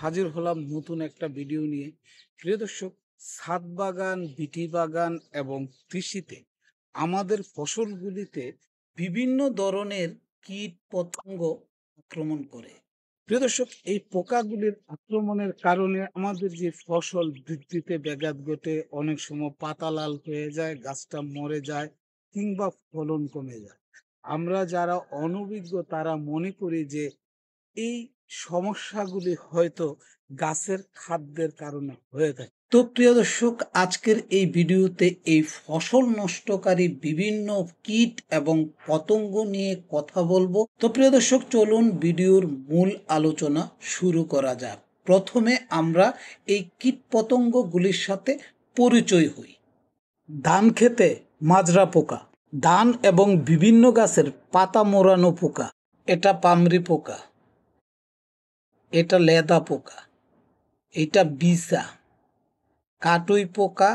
হাজির হলাম নতুন একটা ভিডিও নিয়ে। প্রিয় দর্শক, ছাদ বাগান, বিটি বাগান এবং কৃষিতে আমাদের ফসলগুলিতে বিভিন্ন ধরনের কীট পতঙ্গ আক্রমণ করে। প্রিয় দর্শক, এই পোকাগুলির আক্রমণের কারণে আমাদের যে ফসল বৃদ্ধিতে ব্যাঘাত ঘটে, অনেক সময় পাতা লাল হয়ে যায়, গাছটা মরে যায় কিংবা ফলন কমে যায়। আমরা যারা অনভিজ্ঞ তারা মনে করি যে এই সমস্যাগুলি হয়তো গাছের খাদ্যের কারণে হয়ে থাকে। তো প্রিয় দর্শক, আজকের এই ভিডিওতে এই ফসল নষ্টকারী বিভিন্ন কীট এবং পতঙ্গ নিয়ে কথা বলবো। তো প্রিয় দর্শক, চলুন ভিডিওর মূল আলোচনা শুরু করা যাক। প্রথমে আমরা এই কীট পতঙ্গগুলির সাথে পরিচয় হই। ধান খেতে মাজরা পোকা, ধান এবং বিভিন্ন গাছের পাতা মোড়ানো পোকা, এটা পামরি পোকা, এটা লেদা পোকা, এটা বিছা, কাটুই পোকা,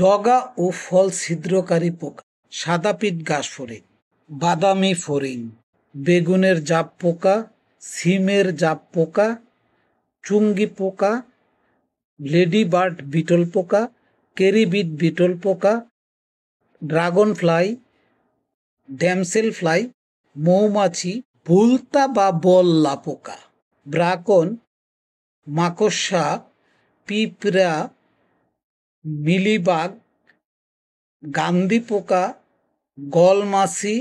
ডগা ও ফল ছিদ্রকারী পোকা, সাদা পিট ঘাস ফড়িং, বাদামি ফড়িং, বেগুনের জাপ পোকা, সিমের জাপ পোকা, চুঙ্গি পোকা, লেডি বার্ড বিটল পোকা, কেরিবিট বিটল পোকা, ড্রাগন ফ্লাই, ড্যামসেল ফ্লাই, মৌমাছি, ভুলতা বা বল্লা পোকা, ব্রাকন, মাকড়সা, পিঁপড়া, মিলিবাগ, গান্ধী পোকা, গলমাছি,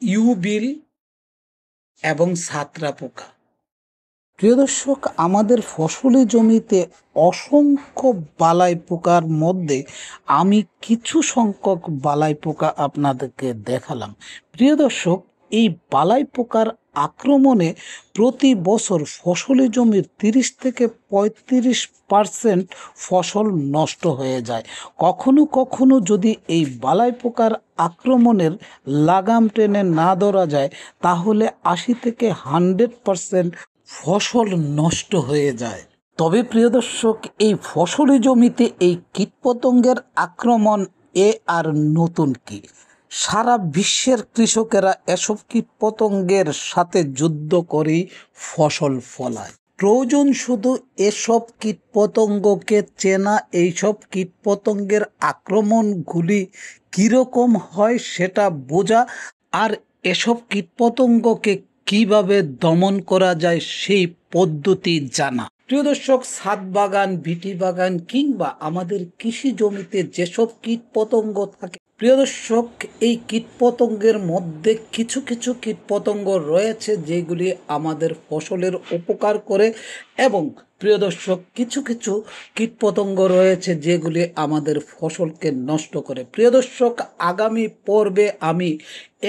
ইউবিল এবং ছাত্রা পোকা। প্রিয় দর্শক, আমাদের ফসলি জমিতে অসংখ্য বালাই পোকার মধ্যে আমি কিছু সংখ্যক বালাই পোকা আপনাদেরকে দেখালাম। প্রিয় দর্শক, এই বালাই পোকার আক্রমণে প্রতি বছর ফসলি জমির 30 থেকে 35% ফসল নষ্ট হয়ে যায়। কখনো কখনো যদি এই বালাই পোকার আক্রমণের লাগাম টেনে না ধরা যায় তাহলে 80 থেকে 100% ফসল নষ্ট হয়ে যায়। তবে প্রিয় দর্শক, এই ফসলি জমিতে এই কীটপতঙ্গের আক্রমণ আর নতুন কি? সারা বিশ্বের কৃষকেরা এসব কীটপতঙ্গের সাথে যুদ্ধ করেই ফসল ফলায়। প্রয়োজন শুধু এসব কীটপতঙ্গকে চেনা, এইসব কীটপতঙ্গের আক্রমণগুলি কীরকম হয় সেটা বোঝা, আর এসব কীটপতঙ্গকে কিভাবে দমন করা যায় সেই পদ্ধতি জানা। প্রিয় দর্শক, ছাদ বাগান, বিটি বাগান কিংবা আমাদের কৃষি জমিতে যেসব কীটপতঙ্গ থাকে, প্রিয় দর্শক, এই কীটপতঙ্গের মধ্যে কিছু কিছু কীটপতঙ্গ রয়েছে যেগুলি আমাদের ফসলের উপকার করে, এবং প্রিয় দর্শক, কিছু কিছু কীটপতঙ্গ রয়েছে যেগুলি আমাদের ফসলকে নষ্ট করে। প্রিয় দর্শক, আগামী পর্বে আমি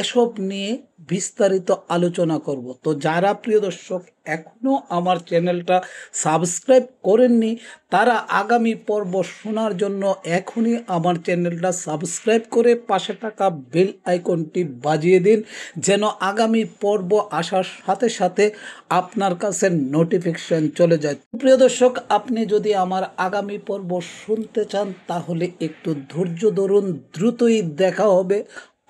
এসব নিয়ে বিস্তারিত আলোচনা করব। তো যারা প্রিয় দর্শক এখনও আমার চ্যানেলটা সাবস্ক্রাইব করেননি তারা আগামী পর্ব শোনার জন্য এখনই আমার চ্যানেলটা সাবস্ক্রাইব করে পাশে থাকা বেল আইকনটি বাজিয়ে দিন, যেন আগামী পর্ব আসার সাথে সাথে আপনার কাছে নোটিফিকেশন চলে যায়। প্রিয় দর্শক, আপনি যদি আমার আগামী পর্ব শুনতে চান তাহলে একটু ধৈর্য ধরুন, দ্রুতই দেখা হবে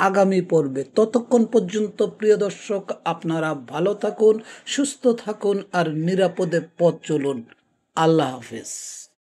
আগামী পর্বে। ততক্ষণ পর্যন্ত প্রিয় দর্শক, আপনারা ভালো থাকুন, সুস্থ থাকুন আর নিরাপদে পথ চলুন। আল্লাহ হাফেজ।